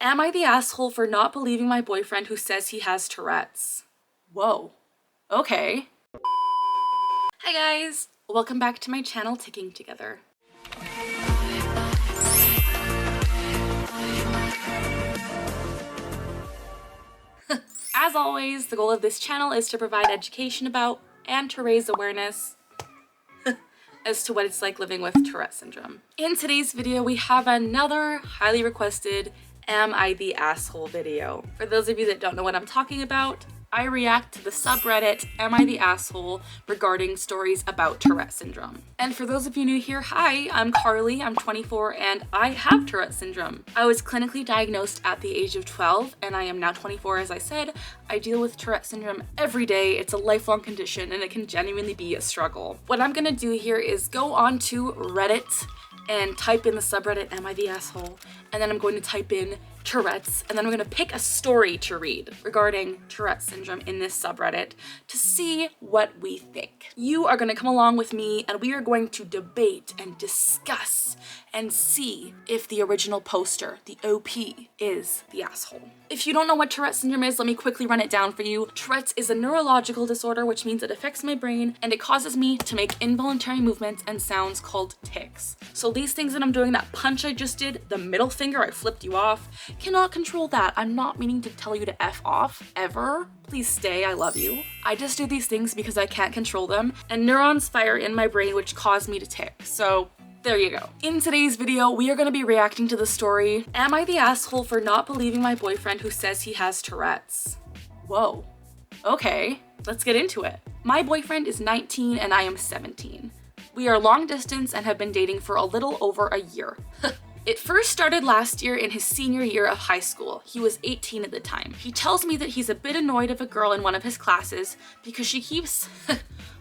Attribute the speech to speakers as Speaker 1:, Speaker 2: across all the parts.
Speaker 1: Am I the asshole for not believing my boyfriend who says he has Tourette's? Whoa. Okay. Hi guys, welcome back to my channel Ticking Together. As always, the goal of this channel is to provide education about and to raise awareness as to what it's like living with Tourette syndrome. In today's video, we have another highly requested Am I the Asshole video. For those of you that don't know what I'm talking about, I react to the subreddit Am I the Asshole regarding stories about Tourette syndrome. And for those of you new here, hi, I'm Carly, I'm 24 and I have Tourette syndrome. I was clinically diagnosed at the age of 12 and I am now 24 as I said. I deal with Tourette syndrome every day. It's a lifelong condition and it can genuinely be a struggle. What I'm gonna do here is go on to Reddit and type in the subreddit Am I the Asshole? And then I'm going to type in Tourette's, and then I'm going to pick a story to read regarding Tourette syndrome in this subreddit to see what we think. You are going to come along with me and we are going to debate and discuss and see if the original poster, the OP, is the asshole. If you don't know what Tourette syndrome is, let me quickly run it down for you. Tourette's is a neurological disorder which means it affects my brain and it causes me to make involuntary movements and sounds called tics. So these things that I'm doing, that punch I just did, the middle finger I flipped you off, cannot control that. I'm not meaning to tell you to F off, ever. Please stay, I love you. I just do these things because I can't control them, and neurons fire in my brain which cause me to tic. So there you go. In today's video, we are going to be reacting to the story, Am I the Asshole for not believing my boyfriend who says he has Tourette's? Whoa. Okay, let's get into it. My boyfriend is 19 and I am 17. We are long distance and have been dating for a little over a year. It first started last year in his senior year of high school. He was 18 at the time. He tells me that he's a bit annoyed of a girl in one of his classes because she keeps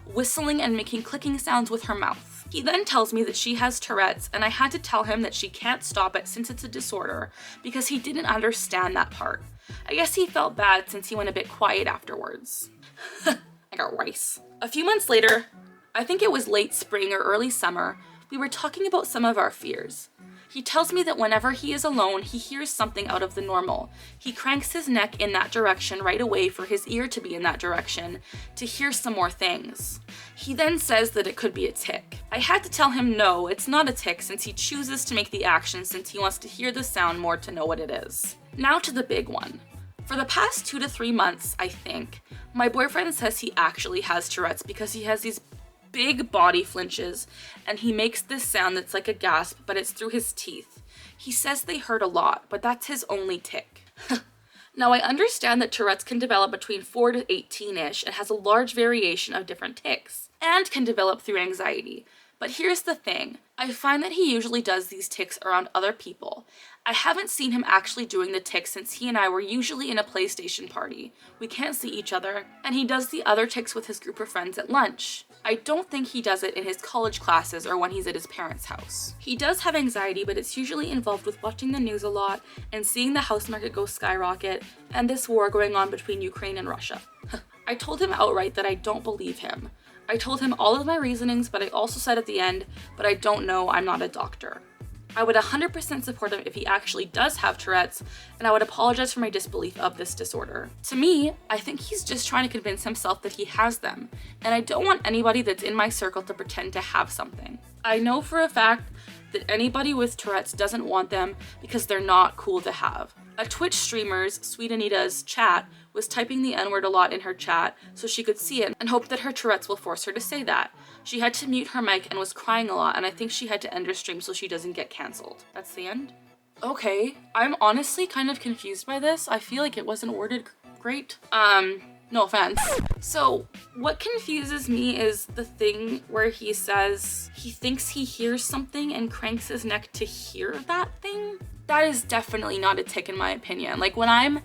Speaker 1: whistling and making clicking sounds with her mouth. He then tells me that she has Tourette's and I had to tell him that she can't stop it since it's a disorder because he didn't understand that part. I guess he felt bad since he went a bit quiet afterwards. I got rice. A few months later, I think it was late spring or early summer, we were talking about some of our fears. He tells me that whenever he is alone, he hears something out of the normal. He cranks his neck in that direction right away for his ear to be in that direction to hear some more things. He then says that it could be a tic. I had to tell him no, it's not a tic since he chooses to make the action since he wants to hear the sound more to know what it is. Now to the big one. For the past 2 to 3 months, I think, my boyfriend says he actually has Tourette's because he has these big body flinches and he makes this sound that's like a gasp, but it's through his teeth. He says they hurt a lot, but that's his only tic. Now I understand that Tourette's can develop between 4 to 18-ish and has a large variation of different tics and can develop through anxiety. But here's the thing, I find that he usually does these tics around other people. I haven't seen him actually doing the tics since he and I were usually in a PlayStation party. We can't see each other, and he does the other tics with his group of friends at lunch. I don't think he does it in his college classes or when he's at his parents' house. He does have anxiety, but it's usually involved with watching the news a lot and seeing the house market go skyrocket and this war going on between Ukraine and Russia. I told him outright that I don't believe him. I told him all of my reasonings, but I also said at the end, but I don't know, I'm not a doctor. I would 100% support him if he actually does have Tourette's, and I would apologize for my disbelief of this disorder. To me, I think he's just trying to convince himself that he has them, and I don't want anybody that's in my circle to pretend to have something. I know for a fact that anybody with Tourette's doesn't want them because they're not cool to have. A Twitch streamer's, Sweet Anita's, chat was typing the N-word a lot in her chat so she could see it and hoped that her Tourette's will force her to say that. She had to mute her mic and was crying a lot, and I think she had to end her stream so she doesn't get cancelled. That's the end? Okay, I'm honestly kind of confused by this. I feel like it wasn't worded great. No offense. So what confuses me is the thing where he says he thinks he hears something and cranks his neck to hear that thing. That is definitely not a tic in my opinion. Like when I'm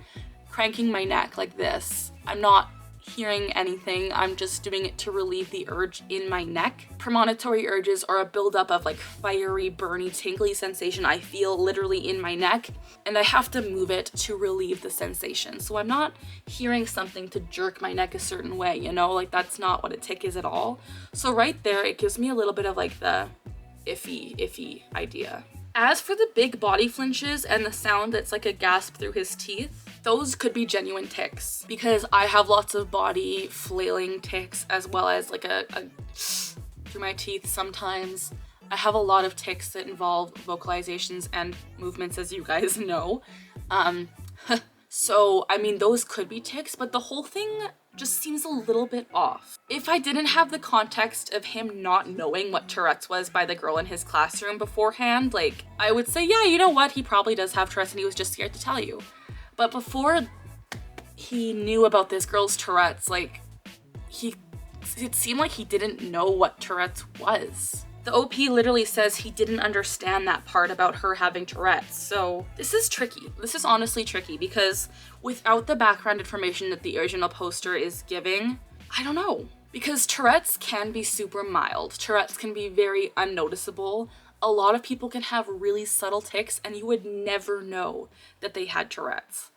Speaker 1: cranking my neck like this, I'm not hearing anything, I'm just doing it to relieve the urge in my neck. Premonitory urges are a buildup of like fiery, burny, tingly sensation I feel literally in my neck, and I have to move it to relieve the sensation. So I'm not hearing something to jerk my neck a certain way, you know, like that's not what a tic is at all. So right there, it gives me a little bit of like the iffy idea. As for the big body flinches and the sound that's like a gasp through his teeth, those could be genuine tics, because I have lots of body flailing tics as well as like a through my teeth sometimes. I have a lot of tics that involve vocalizations and movements, as you guys know. So, I mean, those could be tics, but the whole thing just seems a little bit off. If I didn't have the context of him not knowing what Tourette's was by the girl in his classroom beforehand, like, I would say, yeah, you know what, he probably does have Tourette's and he was just scared to tell you. But before he knew about this girl's Tourette's, like, it seemed like he didn't know what Tourette's was. The OP literally says he didn't understand that part about her having Tourette's. So this is tricky. This is honestly tricky because without the background information that the original poster is giving, I don't know. Because Tourette's can be super mild. Tourette's can be very unnoticeable. A lot of people can have really subtle tics and you would never know that they had Tourette's.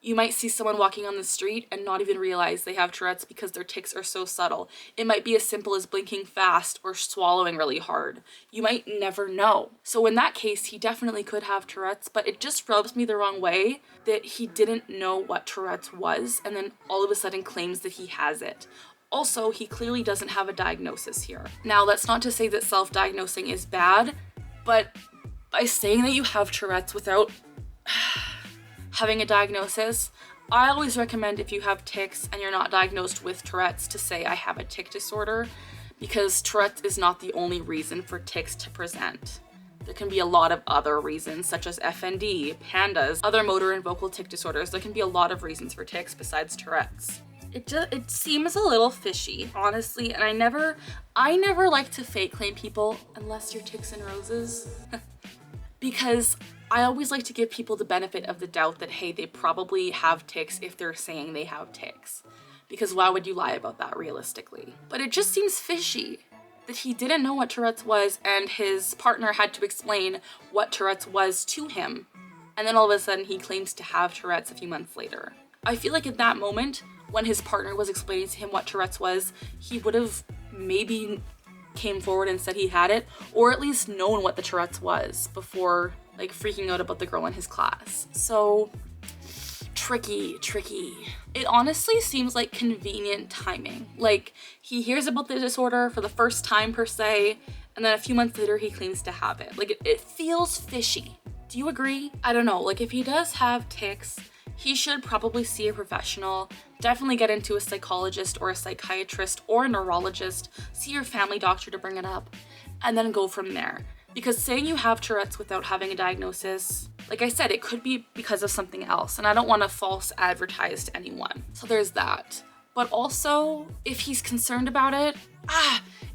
Speaker 1: You might see someone walking on the street and not even realize they have Tourette's because their tics are so subtle. It might be as simple as blinking fast or swallowing really hard. You might never know. So in that case, he definitely could have Tourette's, but it just rubs me the wrong way that he didn't know what Tourette's was and then all of a sudden claims that he has it. Also, he clearly doesn't have a diagnosis here. Now, that's not to say that self-diagnosing is bad, but by saying that you have Tourette's without having a diagnosis, I always recommend if you have tics and you're not diagnosed with Tourette's to say I have a tic disorder, because Tourette's is not the only reason for tics to present. There can be a lot of other reasons such as FND, pandas, other motor and vocal tic disorders. There can be a lot of reasons for tics besides Tourette's. It seems a little fishy, honestly, and I never like to fake claim people unless you're Tics and Roses. Because I always like to give people the benefit of the doubt that, hey, they probably have tics if they're saying they have tics. Because why would you lie about that realistically? But it just seems fishy that he didn't know what Tourette's was and his partner had to explain what Tourette's was to him. And then all of a sudden he claims to have Tourette's a few months later. I feel like at that moment, when his partner was explaining to him what Tourette's was, he would have maybe came forward and said he had it, or at least known what the Tourette's was before like freaking out about the girl in his class. So tricky. It honestly seems like convenient timing. Like he hears about the disorder for the first time per se, and then a few months later he claims to have it. Like it feels fishy. Do you agree? I don't know, like if he does have tics, he should probably see a professional, definitely get into a psychologist or a psychiatrist or a neurologist, see your family doctor to bring it up, and then go from there. Because saying you have Tourette's without having a diagnosis, like I said, it could be because of something else, and I don't want to false advertise to anyone. So there's that. But also, if he's concerned about it,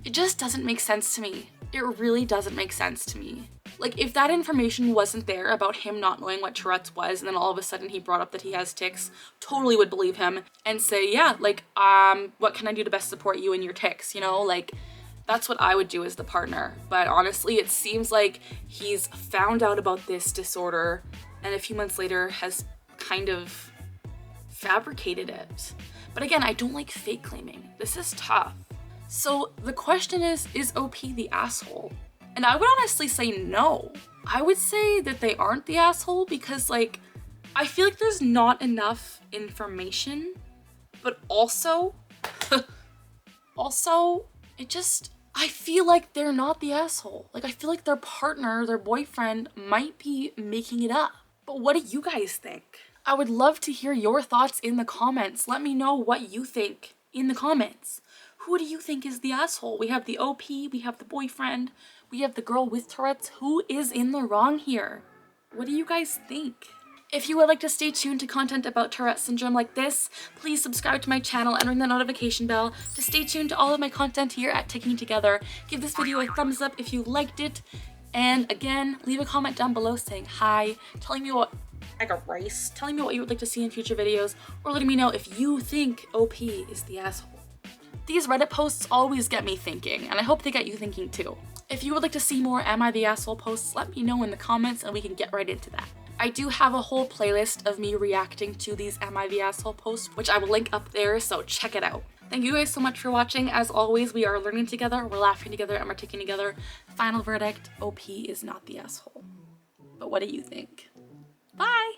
Speaker 1: it just doesn't make sense to me. It really doesn't make sense to me. Like, if that information wasn't there about him not knowing what Tourette's was, and then all of a sudden he brought up that he has tics, totally would believe him and say, yeah, like, what can I do to best support you in your tics, you know? Like, that's what I would do as the partner. But honestly, it seems like he's found out about this disorder and a few months later has kind of fabricated it. But again, I don't like fake claiming. This is tough. So the question is OP the asshole? And I would honestly say no. I would say that they aren't the asshole because, like, I feel like there's not enough information, but also, I feel like they're not the asshole. Like, I feel like their partner, their boyfriend, might be making it up. But what do you guys think? I would love to hear your thoughts in the comments. Let me know what you think in the comments. Who do you think is the asshole? We have the OP, we have the boyfriend, we have the girl with Tourette's. Who is in the wrong here? What do you guys think? If you would like to stay tuned to content about Tourette syndrome like this, please subscribe to my channel and ring the notification bell to stay tuned to all of my content here at Ticking Together. Give this video a thumbs up if you liked it. And again, leave a comment down below saying hi, telling me what you would like to see in future videos, or letting me know if you think OP is the asshole. These Reddit posts always get me thinking, and I hope they get you thinking too. If you would like to see more Am I the Asshole posts, let me know in the comments and we can get right into that. I do have a whole playlist of me reacting to these Am I the Asshole posts, which I will link up there, so check it out. Thank you guys so much for watching. As always, we are learning together, we're laughing together, and we're ticking together. Final verdict, OP is not the asshole. But what do you think? Bye!